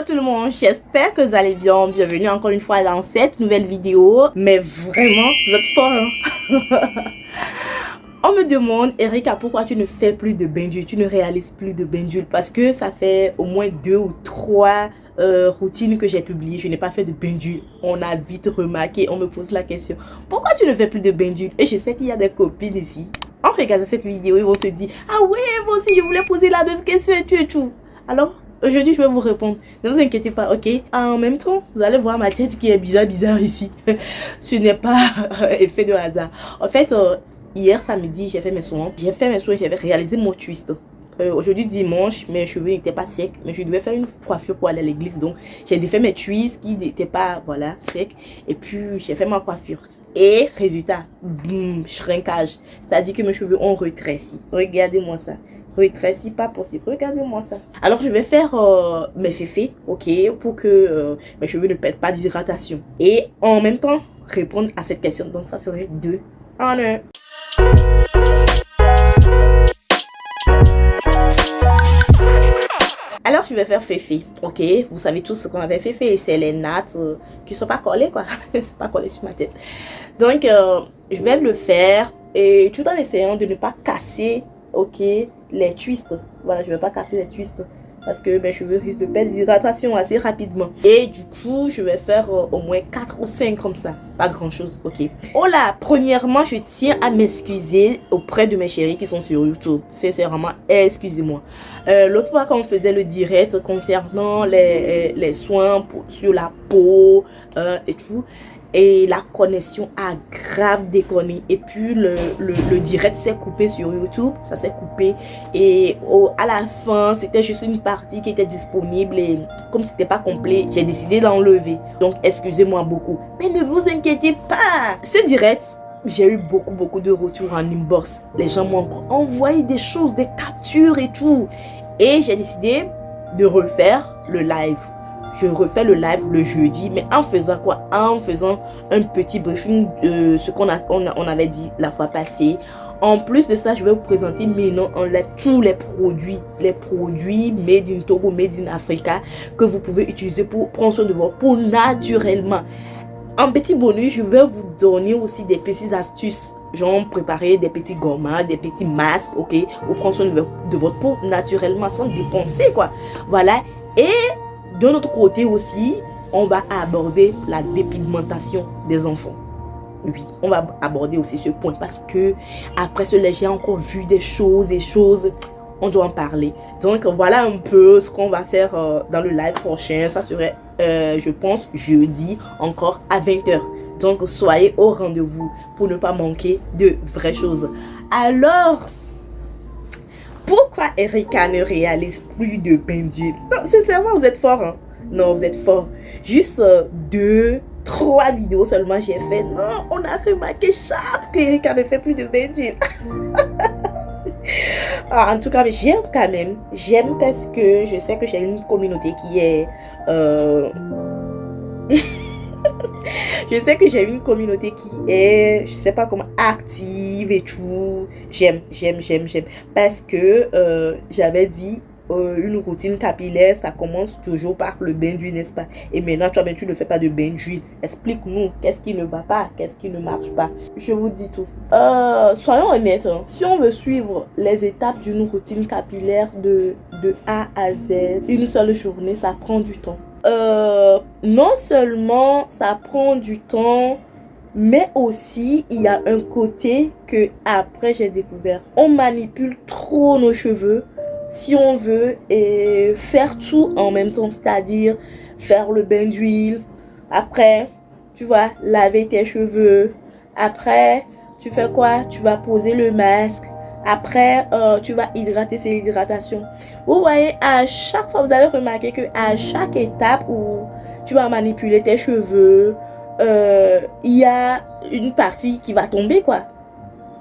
tout le monde, j'espère que vous allez bien. Bienvenue encore une fois dans cette nouvelle vidéo. Mais vraiment, vous êtes forts, hein? On me demande, Erika, pourquoi tu ne fais plus de bain d'huile, tu ne réalises plus de bain d'huile? Parce que ça fait au moins 2 ou 3 routines que j'ai publiées. Je n'ai pas fait de bain d'huile. On a vite remarqué, on me pose la question, pourquoi tu ne fais plus de bain d'huile? Et je sais qu'il y a des copines ici. En regardant cette vidéo, ils vont se dire, ah ouais, moi aussi je voulais poser la même question et tout. Alors, aujourd'hui, je vais vous répondre. Ne vous inquiétez pas, ok? En même temps, vous allez voir ma tête qui est bizarre ici. Ce n'est pas effet de hasard. En fait, hier samedi, j'ai fait mes soins. Et j'avais réalisé mon twist. Aujourd'hui dimanche, mes cheveux n'étaient pas secs, mais je devais faire une coiffure pour aller à l'église. Donc, j'ai défait mes twists qui n'étaient pas, voilà, secs. Et puis, j'ai fait ma coiffure. Et résultat, boum, shrinkage. C'est-à-dire que mes cheveux ont rétréci. Regardez-moi ça. Rétréci, pas possible. Regardez-moi ça. Alors, je vais faire mes féfés, ok, pour que mes cheveux ne perdent pas d'hydratation. Et en même temps, répondre à cette question. Donc, ça serait 2 en 1. Alors, je vais faire féfé, ok? Vous savez tous ce qu'on avait féfé, c'est les nattes qui sont pas collées, quoi. C'est pas collé sur ma tête. Donc, je vais le faire et tout en essayant de ne pas casser, ok, les twists. Voilà, je vais pas casser les twists parce que mes cheveux risquent de perdre l'hydratation assez rapidement. Et du coup, je vais faire au moins 4 ou 5 comme ça. Pas grand chose, ok. Oh là, premièrement, je tiens à m'excuser auprès de mes chéris qui sont sur YouTube. Sincèrement, excusez-moi. L'autre fois, quand on faisait le direct concernant les soins sur la peau et tout, et la connexion a grave déconné. Et puis le direct s'est coupé sur YouTube. Ça s'est coupé. Et à la fin, c'était juste une partie qui était disponible. Et comme c'était pas complet, j'ai décidé d'enlever. Donc, excusez-moi beaucoup. Mais ne vous inquiétez pas. Ce direct, j'ai eu beaucoup de retours en inbox. Les gens m'ont envoyé des choses, des captures et tout. Et j'ai décidé de refaire le live. Je refais le live le jeudi, mais en faisant quoi? En faisant un petit briefing de ce qu'on avait dit la fois passée. En plus de ça, je vais vous présenter maintenant en live tous les produits made in Togo, made in Africa que vous pouvez utiliser pour prendre soin de votre peau naturellement. En petit bonus, je vais vous donner aussi des petites astuces, genre préparer des petits gommades, des petits masques, ok, pour prendre soin de votre peau naturellement sans dépenser, quoi. Voilà. Et de notre côté aussi, on va aborder la dépigmentation des enfants. Oui, on va aborder aussi ce point parce que après cela, j'ai encore vu des choses, on doit en parler. Donc voilà un peu ce qu'on va faire dans le live prochain. Ça serait, je pense, jeudi encore à 20h. Donc soyez au rendez-vous pour ne pas manquer de vraies choses. Alors, pourquoi Erika ne réalise plus de bain d'huile? Non, sincèrement, vous êtes fort, hein? Non, vous êtes fort. Juste 2, 3 vidéos seulement j'ai fait. Non, on a remarqué chaque que Erika ne fait plus de bain d'huile. En tout cas, j'aime quand même. J'aime parce que je sais que j'ai une communauté qui est... Je sais que j'ai une communauté qui est, je sais pas comment, active et tout. J'aime. Parce que j'avais dit, une routine capillaire, ça commence toujours par le bain d'huile, n'est-ce pas? Et maintenant, toi, tu ne fais pas de bain d'huile. Explique-nous, qu'est-ce qui ne va pas? Qu'est-ce qui ne marche pas? Je vous dis tout. Soyons honnêtes, hein. Si on veut suivre les étapes d'une routine capillaire de A à Z, une seule journée, ça prend du temps. Non seulement ça prend du temps, mais aussi il y a un côté que après j'ai découvert. On manipule trop nos cheveux si on veut et faire tout en même temps, c'est-à-dire faire le bain d'huile, après tu vas laver tes cheveux, après tu fais quoi? Tu vas poser le masque. Après, tu vas hydrater, c'est l'hydratation. Vous voyez, à chaque fois, vous allez remarquer que à chaque étape où tu vas manipuler tes cheveux, il y a une partie qui va tomber, quoi.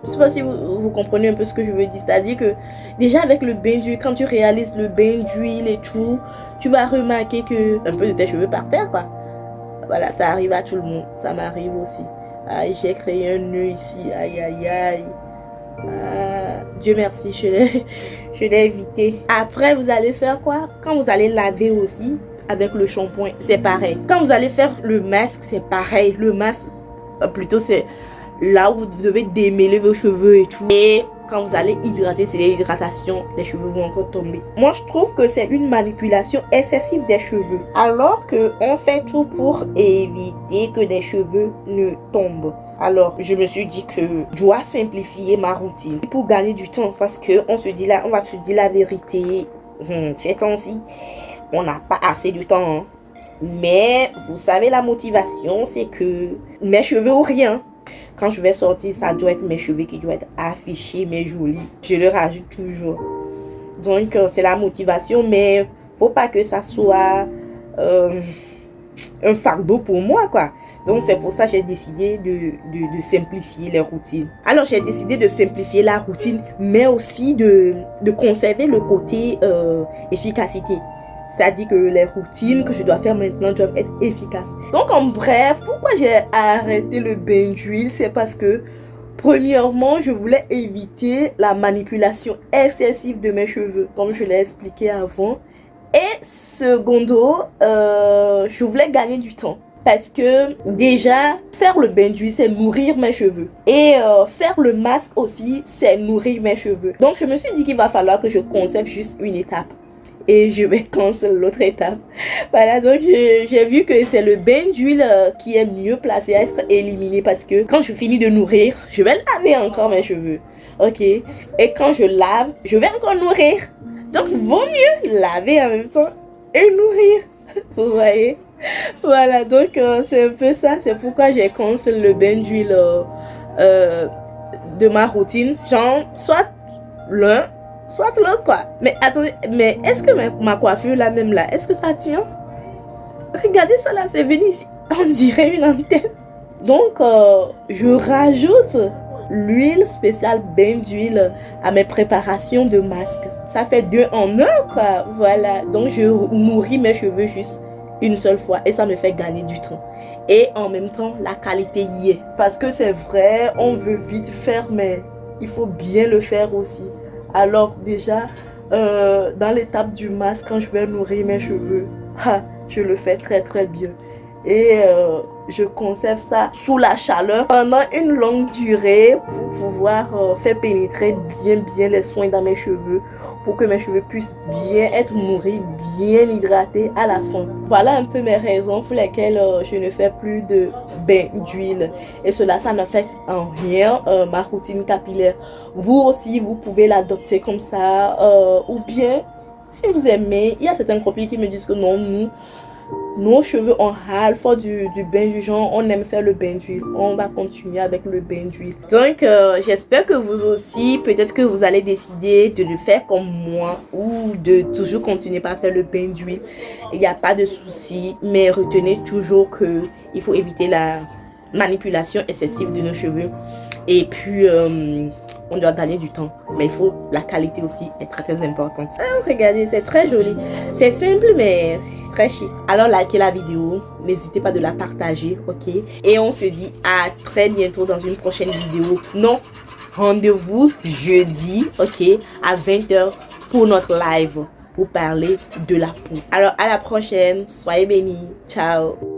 Je ne sais pas si vous comprenez un peu ce que je veux dire. C'est-à-dire que déjà avec le bain d'huile, quand tu réalises le bain d'huile et tout, tu vas remarquer que un peu de tes cheveux par terre, quoi. Voilà, ça arrive à tout le monde. Ça m'arrive aussi. Aïe, j'ai créé un nœud ici. Aïe, aïe, aïe. Dieu merci, je l'ai évité. Après, vous allez faire quoi? Quand vous allez laver aussi, avec le shampoing, c'est pareil. Quand vous allez faire le masque, c'est pareil. Le masque, plutôt, c'est là où vous devez démêler vos cheveux et tout. Et quand vous allez hydrater, c'est l'hydratation, les cheveux vont encore tomber. Moi, je trouve que c'est une manipulation excessive des cheveux. Alors qu'on fait tout pour éviter que des cheveux ne tombent. Alors, je me suis dit que je dois simplifier ma routine pour gagner du temps. Parce qu'on se dit là, on va se dire la vérité. Ces temps-ci, on n'a pas assez de temps. Mais, vous savez, la motivation, c'est que mes cheveux ou rien. Quand je vais sortir, ça doit être mes cheveux qui doivent être affichés, mais jolis. Je le rajoute toujours. Donc, c'est la motivation, mais faut pas que ça soit un fardeau pour moi, quoi. Donc, c'est pour ça que j'ai décidé de simplifier les routines. Alors, j'ai décidé de simplifier la routine, mais aussi de conserver le côté efficacité. C'est-à-dire que les routines que je dois faire maintenant doivent être efficaces. Donc, en bref, pourquoi j'ai arrêté le bain d'huile? C'est parce que, premièrement, je voulais éviter la manipulation excessive de mes cheveux, comme je l'ai expliqué avant. Et secondo, je voulais gagner du temps. Parce que déjà, faire le bain d'huile, c'est nourrir mes cheveux. Et faire le masque aussi, c'est nourrir mes cheveux. Donc, je me suis dit qu'il va falloir que je conserve juste une étape. Et je vais canceller l'autre étape. Voilà, donc j'ai vu que c'est le bain d'huile qui est mieux placé à être éliminé. Parce que quand je finis de nourrir, je vais laver encore mes cheveux. Ok? Et quand je lave, je vais encore nourrir. Donc, vaut mieux laver en même temps et nourrir. Vous voyez? Voilà, donc c'est un peu ça. C'est pourquoi j'ai cancellé le bain d'huile de ma routine. Genre, soit l'un, soit l'autre, quoi. Mais attendez, mais est-ce que ma coiffure là même là, est-ce que ça tient? Regardez ça là, c'est venu ici. On dirait une antenne. Donc, je rajoute l'huile spéciale bain d'huile à mes préparations de masque. Ça fait 2 en 1, quoi. Voilà. Donc, je nourris mes cheveux juste une seule fois et ça me fait gagner du temps. Et en même temps, la qualité y est. Parce que c'est vrai, on veut vite faire, mais il faut bien le faire aussi. Alors déjà, dans l'étape du masque, quand je vais nourrir mes cheveux, je le fais très très bien. Et je conserve ça sous la chaleur pendant une longue durée pour pouvoir faire pénétrer bien les soins dans mes cheveux, pour que mes cheveux puissent bien être nourris, bien hydratés à la fin. Voilà un peu mes raisons pour lesquelles je ne fais plus de bain d'huile. Et cela, ça n'affecte en rien ma routine capillaire. Vous aussi, vous pouvez l'adopter comme ça. Ou bien, si vous aimez, il y a certaines copines qui me disent que non, nos cheveux on râle fort du bain du genre, on aime faire le bain d'huile. On va continuer avec le bain d'huile. Donc j'espère que vous aussi, peut-être que vous allez décider de le faire comme moi ou de toujours continuer par faire le bain d'huile. Il n'y a pas de souci, mais retenez toujours que il faut éviter la manipulation excessive de nos cheveux. Et puis on doit gagner du temps, mais il faut la qualité aussi est très importante. Regardez, c'est très joli, c'est simple mais très chic. Alors likez la vidéo, n'hésitez pas de la partager, ok? Et on se dit à très bientôt dans une prochaine vidéo. Non, rendez-vous jeudi, ok, à 20h pour notre live pour parler de la peau. Alors à la prochaine, soyez bénis, ciao.